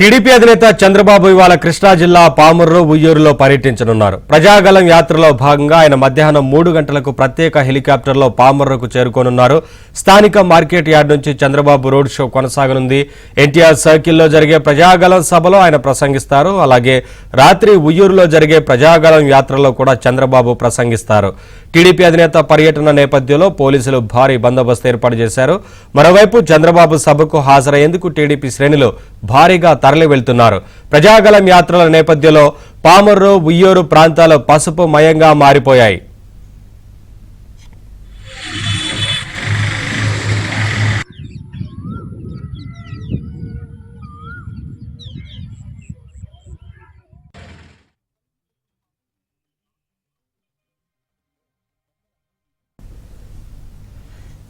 TDP అధినేత చంద్రబాబు ఇవాళ కృష్ణా జిల్లా పామర్రు ఉయ్యూరులో పర్యటించనున్నారు. ప్రజాగలం యాత్రలో భాగంగా ఆయన మధ్యాహ్నం 3 గంటలకు ప్రత్యేక హెలికాప్టర్లో పామర్రుకు చేరుకోనున్నారు. స్థానిక మార్కెట్ యార్డ్ నుంచి చంద్రబాబు రోడ్ షో కొనసాగనుంది. ఎన్టీఆర్ సర్కిల్లో జరిగే ప్రజాగలం సభలో ఆయన ప్రసంగిస్తారు. అలాగే రాత్రి ఉయ్యూరులో జరిగే ప్రజాగలం యాత్రలో కూడా చంద్రబాబు ప్రసంగిస్తారు. టీడీపీ అధినేత పర్యటన నేపథ్యంలో పోలీసులు భారీ బందోబస్తు ఏర్పాటు చేశారు. మరోవైపు చంద్రబాబు సభకు హాజరయ్యేందుకు టీడీపీ శ్రేణులు భారీగా తరలి వెళ్తున్నారు. ప్రజాగలం యాత్రల నేపథ్యంలో పామర్రు ఉయ్యూరు ప్రాంతాలు పసుపు మయంగా మారిపోయాయి.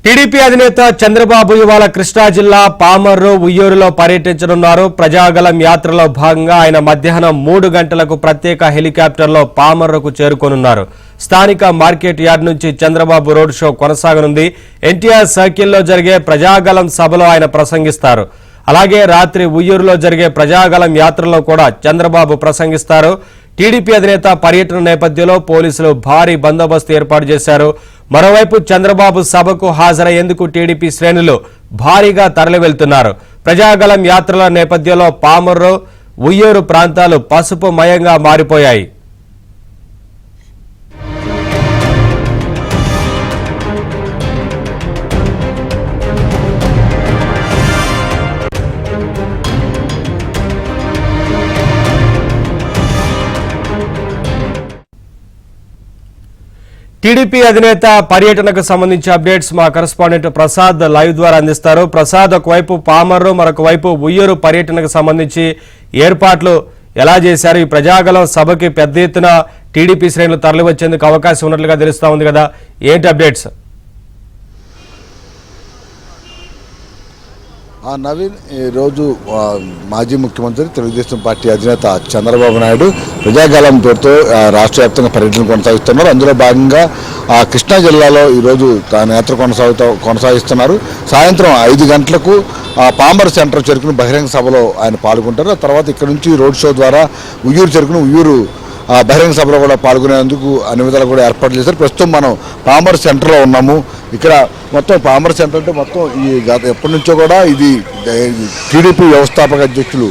టీడీపీ అధినేత చంద్రబాబు ఇవాళ కృష్ణా జిల్లా పామర్రు ఉయ్యూరులో పర్యటించనున్నారు. ప్రజాగలం యాత్రలో భాగంగా ఆయన మధ్యాహ్నం 3 గంటలకు ప్రత్యేక హెలికాప్టర్లో పామర్రుకు చేరుకోనున్నారు. స్థానిక మార్కెట్ యార్డ్ నుంచి చంద్రబాబు రోడ్ షో కొనసాగనుంది. ఎన్టీఆర్ సర్కిల్లో జరిగే ప్రజాగలం సభలో ఆయన ప్రసంగిస్తారు. అలాగే రాత్రి ఉయ్యూరులో జరిగే ప్రజాగలం యాత్రలో కూడా చంద్రబాబు ప్రసంగిస్తారు. టీడీపీ అధినేత పర్యటన నేపథ్యంలో పోలీసులు భారీ బందోబస్తు ఏర్పాటు చేశారు. మరోవైపు చంద్రబాబు సభకు హాజరయ్యేందుకు టీడీపీ శ్రేణులు భారీగా తరలి వెళ్తున్నారు. ప్రజాగలం యాత్రల నేపథ్యంలో పామర్రు ఉయ్యూరు ప్రాంతాలు పసుపు మయంగా మారిపోయాయి. టీడీపీ అధినేత పర్యటనకు సంబంధించి అప్డేట్స్ మా కరెస్పాండెంట్ ప్రసాద్ లైవ్ ద్వారా అందిస్తారు. ప్రసాద్, ఒకవైపు పామర్రు, మరొక వైపు ఉయ్యూరు పర్యటనకు సంబంధించి ఏర్పాట్లు ఎలా చేశారు? ఈ ప్రజాగలం సభకి పెద్ద ఎత్తున టీడీపీ శ్రేణులు తరలి వచ్చేందుకు అవకాశం ఉన్నట్లుగా తెలుస్తా ఉంది కదా, ఏంటి అప్డేట్స్? నవీన్, ఈరోజు మాజీ ముఖ్యమంత్రి తెలుగుదేశం పార్టీ అధినేత చంద్రబాబు నాయుడు ప్రజాగలం పేరుతో రాష్ట్ర వ్యాప్తంగా పర్యటన కొనసాగిస్తున్నారు. అందులో భాగంగా కృష్ణా జిల్లాలో ఈరోజు తాను యాత్ర కొనసాగిస్తున్నారు. సాయంత్రం 5 గంటలకు పామర్ సెంటర్ చేరుకుని బహిరంగ సభలో ఆయన పాల్గొంటారు. ఆ తర్వాత ఇక్కడ నుంచి రోడ్ షో ద్వారా ఉయ్యూరు చేరుకుని ఉయ్యూరు బహిరంగ సభలో కూడా పాల్గొనేందుకు అన్ని విధాలు కూడా ఏర్పాటు చేశారు. ప్రస్తుతం మనం పామర్ సెంటర్లో ఉన్నాము. ఇక్కడ మొత్తం పామర్ సెంటర్ అంటే మొత్తం ఈ ఎప్పటి నుంచో కూడా ఇది టీడీపీ వ్యవస్థాపక అధ్యక్షులు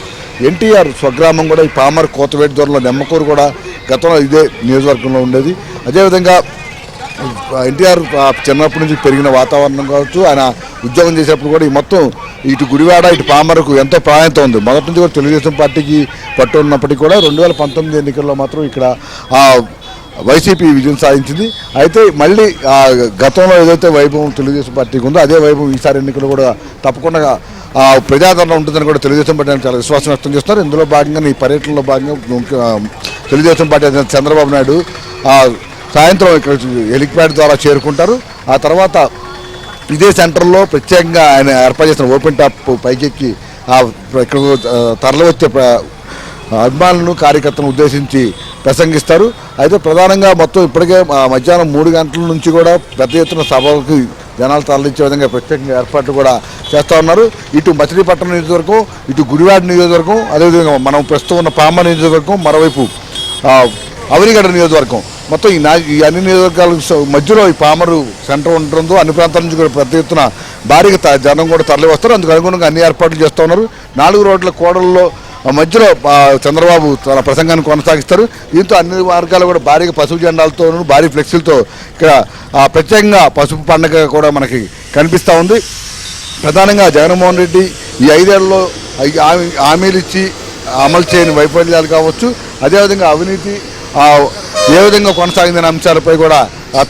ఎన్టీఆర్ స్వగ్రామం కూడా ఈ పామర్ కోతవేటి దూరంలో నెమ్మకూరు కూడా గతంలో ఇదే నియోజకవర్గంలో ఉండేది. అదేవిధంగా ఎన్టీఆర్ చిన్నప్పటి నుంచి పెరిగిన వాతావరణం కావచ్చు, ఆయన ఉద్యోగం చేసేప్పుడు కూడా ఈ మొత్తం ఇటు గుడివాడ ఇటు పామరకు ఎంతో ప్రాధాన్యత ఉంది. మొదటి నుంచి కూడా తెలుగుదేశం పార్టీకి పట్టు ఉన్నప్పటికీ కూడా 2019 ఎన్నికల్లో మాత్రం ఇక్కడ వైసీపీ విజయం సాధించింది. అయితే మళ్ళీ గతంలో ఏదైతే వైభవం తెలుగుదేశం పార్టీకి ఉందో అదే వైభవం ఈసారి ఎన్నికలు కూడా తప్పకుండా ప్రజాదరణ ఉంటుందని కూడా తెలుగుదేశం పార్టీ చాలా విశ్వాసం వ్యక్తం చేస్తున్నారు. ఇందులో భాగంగా ఈ పర్యటనలో భాగంగా తెలుగుదేశం పార్టీ అధినేత చంద్రబాబు నాయుడు సాయంత్రం ఇక్కడ హెలిప్యాడ్ ద్వారా చేరుకుంటారు. ఆ తర్వాత ఇదే సెంటర్లో ప్రత్యేకంగా ఆయన ఏర్పాటు చేసిన ఓపెన్ టాప్ పైకెక్కి ఇక్కడ తరలి వచ్చే అభిమానులను కార్యకర్తలను ఉద్దేశించి ప్రసంగిస్తారు. అయితే ప్రధానంగా మొత్తం ఇప్పటికే మధ్యాహ్నం 3 గంటల నుంచి కూడా పెద్ద ఎత్తున సభకు జనాలు తరలించే విధంగా ప్రత్యేకంగా ఏర్పాట్లు కూడా చేస్తూ ఉన్నారు. ఇటు మచిలీపట్నం నియోజకవర్గం, ఇటు గుడివాడ నియోజకవర్గం, అదేవిధంగా మనం ప్రస్తుతం ఉన్న పామ నియోజకవర్గం, మరోవైపు అవనిగడ్డ నియోజకవర్గం, మొత్తం ఈ అన్ని నియోజకవర్గాల మధ్యలో ఈ పామరు సెంటర్ ఉండడంతో అన్ని ప్రాంతాల నుంచి కూడా పెద్ద ఎత్తున భారీగా జనం కూడా తరలి వస్తారు. అందుకు అనుగుణంగా అన్ని ఏర్పాట్లు చేస్తూ ఉన్నారు. 4 రోడ్ల కోడల్లో మధ్యలో చంద్రబాబు తన ప్రసంగాన్ని కొనసాగిస్తారు. దీంతో అన్ని వర్గాలు కూడా భారీగా పసుపు జెండాలతో భారీ ఫ్లెక్సీలతో ఇక్కడ ప్రత్యేకంగా పసుపు పండుగ కూడా మనకి కనిపిస్తూ ఉంది. ప్రధానంగా జగన్మోహన్ రెడ్డి ఈ 5 ఏళ్లలో హామీలు ఇచ్చి అమలు చేయని వైఫల్యాలు కావచ్చు, అదేవిధంగా అవినీతి ఏ విధంగా కొనసాగిందనే అంశాలపై కూడా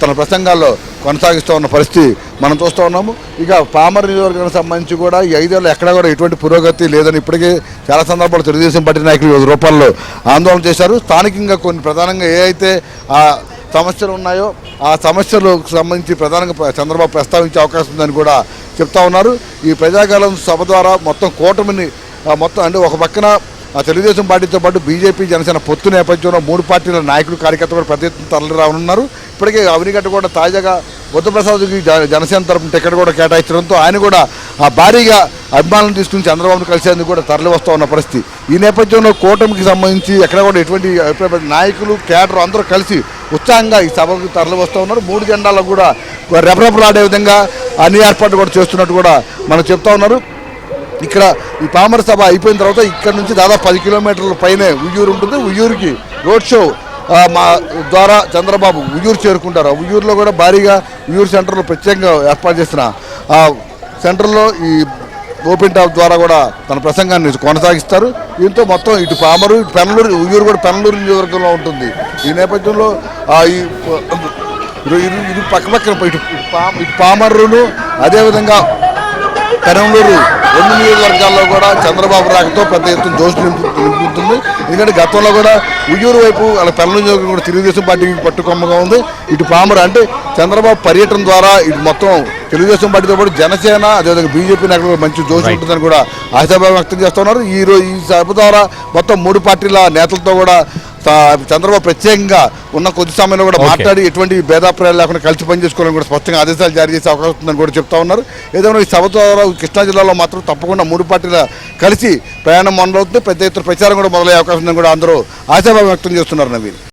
తన ప్రసంగాల్లో కొనసాగిస్తూ ఉన్న పరిస్థితి మనం చూస్తూ ఉన్నాము. ఇక పామర్ నియోజకవర్గానికి సంబంధించి కూడా ఈ 5 ఏళ్ళు ఎక్కడా కూడా ఎటువంటి పురోగతి లేదని ఇప్పటికే చాలా సందర్భాలు తెలుగుదేశం పార్టీ నాయకులు వివిధ రూపాల్లో ఆందోళన చేశారు. స్థానికంగా కొన్ని ప్రధానంగా ఏ అయితే సమస్యలు ఉన్నాయో ఆ సమస్యలకు సంబంధించి ప్రధానంగా చంద్రబాబు ప్రస్తావించే అవకాశం ఉందని కూడా చెప్తా ఉన్నారు. ఈ ప్రజాగలం సభ ద్వారా మొత్తం కూటమిని మొత్తం అంటే ఒక పక్కన తెలుగుదేశం పార్టీతో పాటు బీజేపీ జనసేన పొత్తు నేపథ్యంలో 3 పార్టీల నాయకులు కార్యకర్తలు కూడా పెద్ద ఎత్తున తరలి రానున్నారు. ఇప్పటికే అవినిగడ్డ కూడా తాజాగా బుద్ధప్రసాద్కి జనసేన తరపున టికెట్ కూడా కేటాయించడంతో ఆయన కూడా భారీగా అభిమానులు తీసుకుని చంద్రబాబును కలిసేందుకు కూడా తరలి వస్తూ ఉన్న పరిస్థితి. ఈ నేపథ్యంలో కూటమికి సంబంధించి ఎక్కడ కూడా ఎటువంటి నాయకులు కేడర్ అందరూ కలిసి ఉత్సాహంగా ఈ సభకు తరలి వస్తూ ఉన్నారు. 3 జెండాలకు కూడా రెపరెపలాడే విధంగా అన్ని ఏర్పాట్లు కూడా చేస్తున్నట్టు కూడా మనం చెప్తా ఉన్నారు. ఇక్కడ ఈ పామర సభ అయిపోయిన తర్వాత ఇక్కడ నుంచి దాదాపు 10 కిలోమీటర్ల పైనే ఉయ్యూరు ఉంటుంది. ఉయ్యూరుకి రోడ్ షో మా ద్వారా చంద్రబాబు ఉయ్యూరు చేరుకుంటారు. ఉయ్యూరులో కూడా భారీగా ఉయ్యూరు సెంటర్లో ప్రత్యేకంగా ఏర్పాటు చేసిన సెంటర్లో ఈ ఓపెన్ టాప్ ద్వారా కూడా తన ప్రసంగాన్ని కొనసాగిస్తారు. దీంతో మొత్తం ఇటు పామరు ఇటు పెనలూరు, ఉయ్యూరు కూడా పెనలూరు నియోజకవర్గంలో ఉంటుంది. ఈ నేపథ్యంలో ఇరు పక్కపక్కన ఇటు పామరును అదేవిధంగా పెనలూరు 2 నియోజకవర్గాల్లో కూడా చంద్రబాబు రాకతో పెద్ద ఎత్తున జోష్ నింపుతుంది. ఎందుకంటే గతంలో కూడా ఉయ్యూరు వైపు అలా పెనలూరు నియోజకవర్గం కూడా తెలుగుదేశం పార్టీకి పట్టుకొమ్మగా ఉంది. ఇటు పామరు అంటే చంద్రబాబు పర్యటన ద్వారా ఇటు మొత్తం తెలుగుదేశం పార్టీతో పాటు జనసేన అదేవిధంగా బీజేపీ నాయకులు మంచి జోష్ ఉంటుందని కూడా ఆశాభావం వ్యక్తం చేస్తున్నారు. ఈ సభ ద్వారా మొత్తం 3 పార్టీల నేతలతో కూడా చంద్రబాబు ప్రత్యేకంగా ఉన్న కొద్ది సమయంలో కూడా మాట్లాడి ఎటువంటి భేదాభిప్రాయాలు లేకుండా కలిసి పనిచేసుకోవాలని కూడా స్పష్టంగా ఆదేశాలు జారీ చేసే అవకాశం ఉందని కూడా చెప్తా ఉన్నారు. ఏదైనా ఈ సభ ద్వారా కృష్ణా జిల్లాలో మాత్రం తప్పకుండా 3 పార్టీల కలిసి ప్రయాణం మొదలవుతుంది. పెద్ద ఎత్తున ప్రచారం కూడా మొదలయ్యే అవకాశం ఉందని కూడా అందరూ ఆశాభావం వ్యక్తం చేస్తున్నారు. నవీన్.